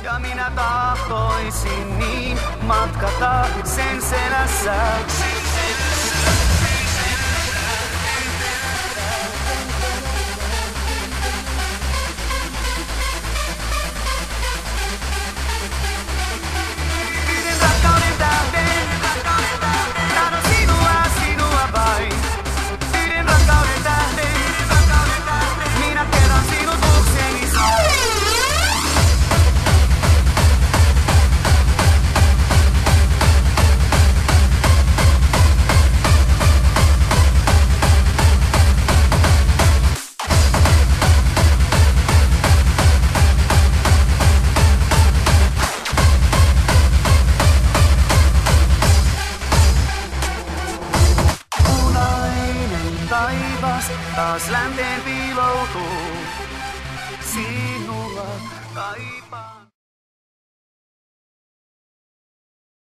Ja minä tahtoisin niin matkata sen selässä. Yhden rakkauden tähden, tahdon sinua, sinua vain. Yhden rakkauden tähden, minä kerran sinut luokseni sain. Taivas taas länteen piiloutuu, sinua kaipaan.